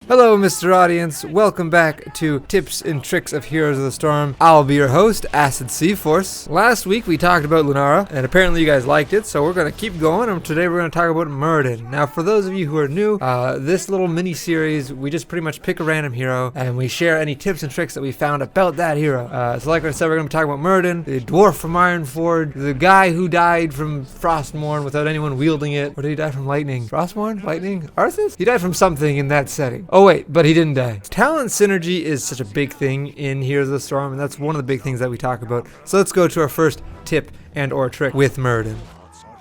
Hello, Mr. Audience. Welcome back to Tips and Tricks of Heroes of the Storm. I'll be your host, Acid Sea Force. Last week we talked about Lunara, and apparently you guys liked it, so we're going to keep going, and today we're going to talk about Muradin. Now, for those of you who are new, this little mini-series, we just pretty much pick a random hero, and we share any tips and tricks that we found about that hero. So like I said, we're going to be talking about Muradin, the dwarf from Ironforge, the guy who died from Frostmourne without anyone wielding it. Or did he die from lightning? Frostmourne? Lightning? Arthas? He died from something in that setting. Oh wait, but he didn't die. Talent synergy is such a big thing in Heroes of the Storm, and that's one of the big things that we talk about. So let's go to our first tip and or trick with Muradin.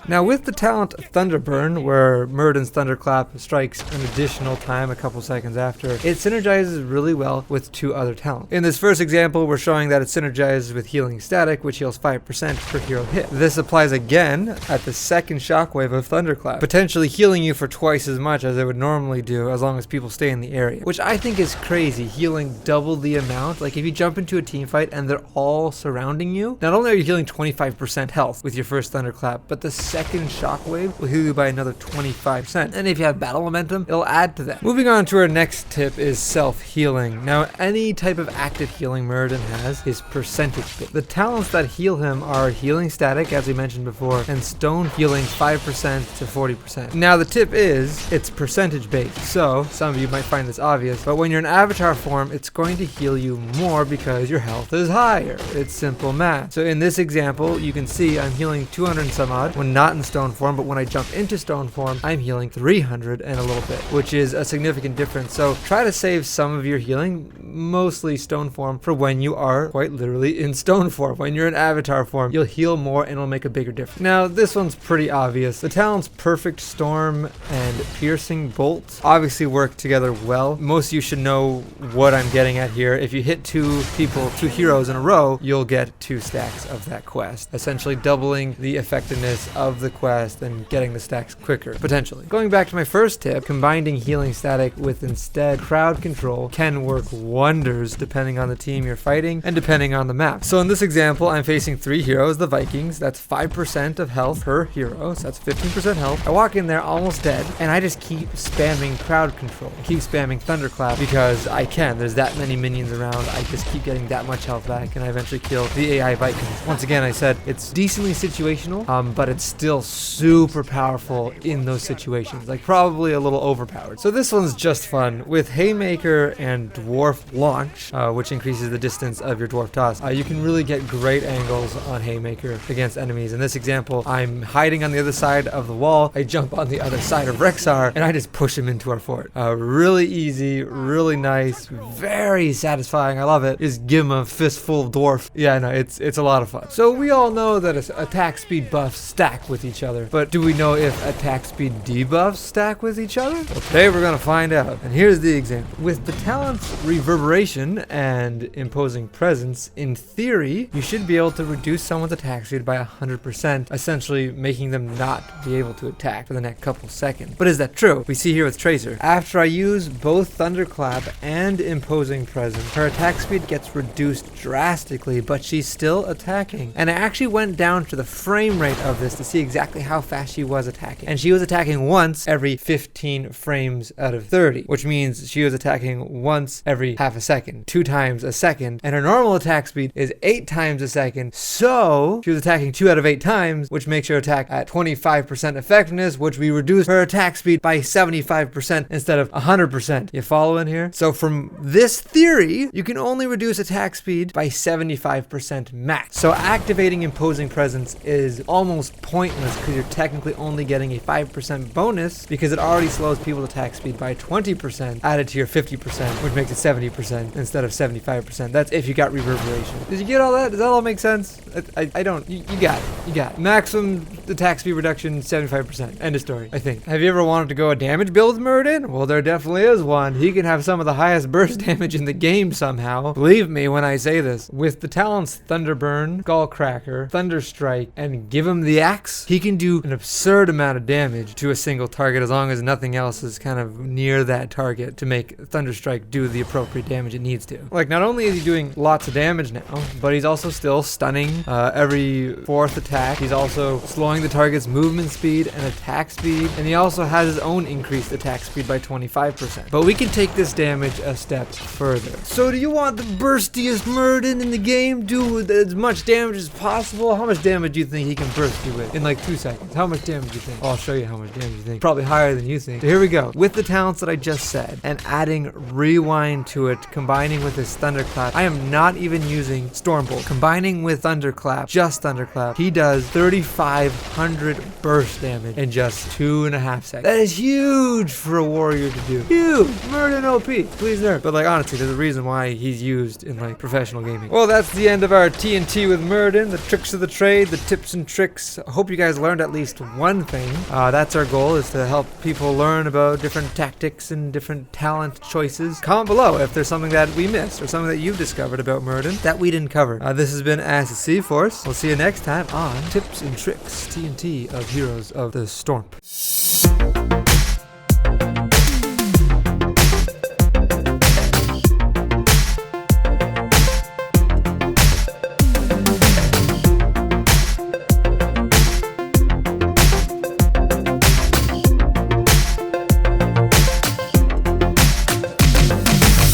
Now with the talent Thunderburn, where Muradin's Thunderclap strikes an additional time a couple seconds after, it synergizes really well with two other talents. In this first example, we're showing that it synergizes with Healing Static, which heals 5% per hero hit. This applies again at the second shockwave of Thunderclap, potentially healing you for twice as much as it would normally do as long as people stay in the area, which I think is crazy, healing double the amount. Like if you jump into a team fight and they're all surrounding you, not only are you healing 25% health with your first Thunderclap, but the second shockwave will heal you by another 25%, and if you have battle momentum, it'll add to that. Moving on to our next tip is self-healing. Now any type of active healing Muradin has is percentage based. The talents that heal him are Healing Static, as we mentioned before, and Stone healing 5% to 40%. Now the tip is it's percentage based, so some of you might find this obvious, but when you're in avatar form, it's going to heal you more because your health is higher. It's simple math. So in this example, you can see I'm healing 200 and some odd when not in stone form, but when I jump into stone form, I'm healing 300 and a little bit, which is a significant difference. So try to save some of your healing, mostly stone form, for when you are quite literally in stone form. When you're in avatar form, you'll heal more and it'll make a bigger difference. Now this one's pretty obvious. The talents Perfect Storm and Piercing Bolt obviously work together well. Most of you should know what I'm getting at here. If you hit two heroes in a row, you'll get 2 stacks of that quest, essentially doubling the effectiveness of the quest and getting the stacks quicker, potentially. Going back to my first tip, combining Healing Static with instead crowd control can work wonders depending on the team you're fighting and depending on the map. So in this example, I'm facing 3 heroes, the Vikings. That's 5% of health per hero, so that's 15% health. I walk in there almost dead, and I just keep spamming crowd control. I keep spamming Thunderclap because I can. There's that many minions around. I just keep getting that much health back, and I eventually kill the AI Vikings. Once again, I said it's decently situational, but it's still super powerful in those situations, like probably a little overpowered. So this one's just fun. With Haymaker and Dwarf Launch, which increases the distance of your Dwarf Toss, you can really get great angles on Haymaker against enemies. In this example, I'm hiding on the other side of the wall, I jump on the other side of Rexar, and I just push him into our fort. Really easy, really nice, very satisfying, I love it. Just give him a fistful of dwarf. Yeah, no, it's a lot of fun. So we all know that attack speed buffs stack with each other, but do we know if attack speed debuffs stack with each other? Well, today we're gonna find out, and here's the example. With the talents Reverberation and Imposing Presence, in theory, you should be able to reduce someone's attack speed by 100%, essentially making them not be able to attack for the next couple seconds. But is that true? We see here with Tracer. After I use both Thunderclap and Imposing Presence, her attack speed gets reduced drastically, but she's still attacking. And I actually went down to the frame rate of this to see exactly how fast she was attacking. And she was attacking once every 15 frames out of 30, which means she was attacking once every half a second, 2 times a second, and her normal attack speed is 8 times a second, so she was attacking 2 out of 8 times, which makes her attack at 25% effectiveness, which we reduce her attack speed by 75% instead of 100%. You following here? So from this theory, you can only reduce attack speed by 75% max. So activating Imposing Presence is almost pointless because you're technically only getting a 5% bonus because it already slows people's attack speed by 20% added to your 50%, which makes it 70% instead of 75%. That's if you got Reverberation. Did you get all that? Does that all make sense? I don't. You got it. You got it. Maximum attack speed reduction, 75%. End of story, I think. Have you ever wanted to go a damage build with Muradin? Well, there definitely is one. He can have some of the highest burst damage in the game somehow. Believe me when I say this. With the talents Thunderburn, Skullcracker, Thunderstrike, and Give Him the Axe, he can do an absurd amount of damage to a single target as long as nothing else is kind of near that target to make Thunderstrike do the appropriate damage it needs to. Like, not only is he doing lots of damage now, but he's also still stunning every 4th attack. He's also slowing the target's movement speed and attack speed, and he also has his own increased attack speed by 25%. But we can take this damage a step further. So do you want the burstiest Muradin in the game? Do as much damage as possible? How much damage do you think he can burst you with in like 2 seconds? How much damage do you think? I'll show you how much damage you think. Probably higher than you think. So here we go. With the talents that I just said, and adding Rewind to it, combining with his Thunderclap, I am not even using Stormbolt. Combining with Thunderclap, just Thunderclap, he does 3,500 burst damage in just 2.5 seconds. That is huge for a warrior to do. Huge! Muradin OP. Please nerf. But like, honestly, there's a reason why he's used in like professional gaming. Well, that's the end of our TNT with Muradin, the tricks of the trade, the tips and tricks. I hope you guys learned at least one thing. That's our goal, is to help people learn about different tactics and different talent choices. Comment below if there's something that we missed or something that you've discovered about Muradin that we didn't cover. This has been Acid C Force. We'll see you next time on Tips and Tricks TNT of Heroes of the Storm.